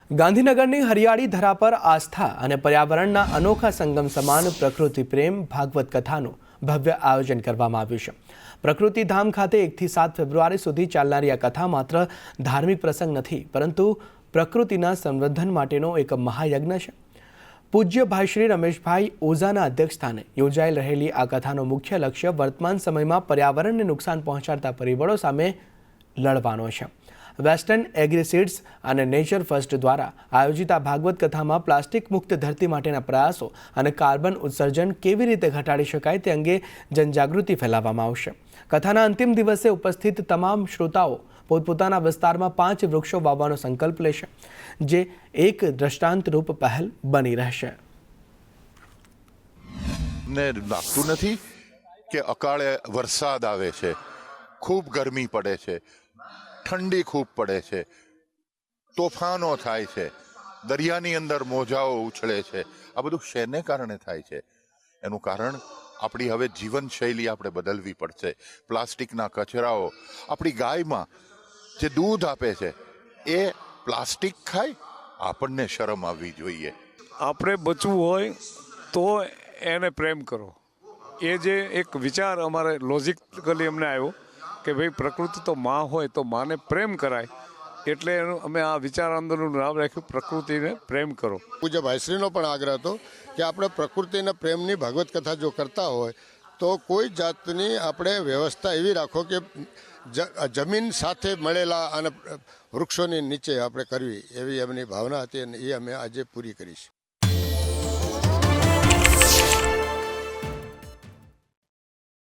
ગાંધીનગરની હરિયાળી ધરા પર આસ્થા અને પર્યાવરણના અનોખા સંગમ સમાન પ્રકૃતિ પ્રેમ ભાગવત કથાનું ભવ્ય આયોજન કરવામાં આવ્યું છે। પ્રકૃતિ ધામ ખાતે 1 થી 7 ફેબ્રુઆરી સુધી ચાલનારી આ કથા માત્ર ધાર્મિક પ્રસંગ નથી, પરંતુ પ્રકૃતિના સંવર્ધન માટેનો એક મહાયજ્ઞ છે। પૂજ્ય ભાઈ શ્રી રમેશભાઈ ઓઝાના અધ્યક્ષસ્થાને યોજાયેલ રહેલી આ કથાનો મુખ્ય લક્ષ્ય વર્તમાન સમયમાં પર્યાવરણને નુકસાન પહોંચાડતા પરિબળો સામે લડવાનો છે। વેસ્ટર્ન એગ્રીસીડ્સ અને નેચર ફર્સ્ટ દ્વારા આયોજિત આ ભાગવત કથામાં પ્લાસ્ટિક મુક્ત ધરતી માટેના પ્રયાસો અને કાર્બન ઉત્સર્જન કેવી રીતે ઘટાડી શકાય તે અંગે જનજાગૃતિ ફેલાવવામાં આવશે। કથાના અંતિમ દિવસે ઉપસ્થિત તમામ શ્રોતાઓ પોતપોતાના વિસ્તારમાં 5 વૃક્ષો વાવવાનો સંકલ્પ લેશે, જે એક દ્રષ્ટાંતરૂપ પહેલ બની રહેશે। ને લાગતું નથી કે અકાળે વરસાદ આવે છે, ખૂબ ગરમી પડે છે, ઠંડી ખૂબ પડે છે, તોફાનો થાય છે, દરિયાની અંદર મોજાઓ ઉછળે છે। આ બધું શેને કારણે થાય છે? એનું કારણ આપણી હવે જીવનશૈલી આપણે બદલવી પડશે। પ્લાસ્ટિકના કચરાઓ, આપણી ગાયમાં જે દૂધ આપે છે એ પ્લાસ્ટિક ખાય, આપણને શરમ આવવી જોઈએ। આપણે બચવું હોય તો એને પ્રેમ કરો, એ જે એક વિચાર અમારે લોજિકલી અમને આવ્યો કે ભાઈ પ્રકૃતિ તો માં હોય તો માને પ્રેમ કરાય, એટલે એનું અમે આ વિચાર આંદોલનનું નામ રાખ્યું પ્રકૃતિને પ્રેમ કરો। પૂજ્ય ભાઈશ્રીનો પણ આગ્રહ હતો કે આપણે પ્રકૃતિને પ્રેમની ભાગવત કથા જો કરતા હોય તો કોઈ જાતની આપણે વ્યવસ્થા એવી રાખો કે જમીન સાથે મળેલા અને વૃક્ષોની નીચે આપણે કરવી, એવી એમની ભાવના હતી અને એ અમે આજે પૂરી કરી છે।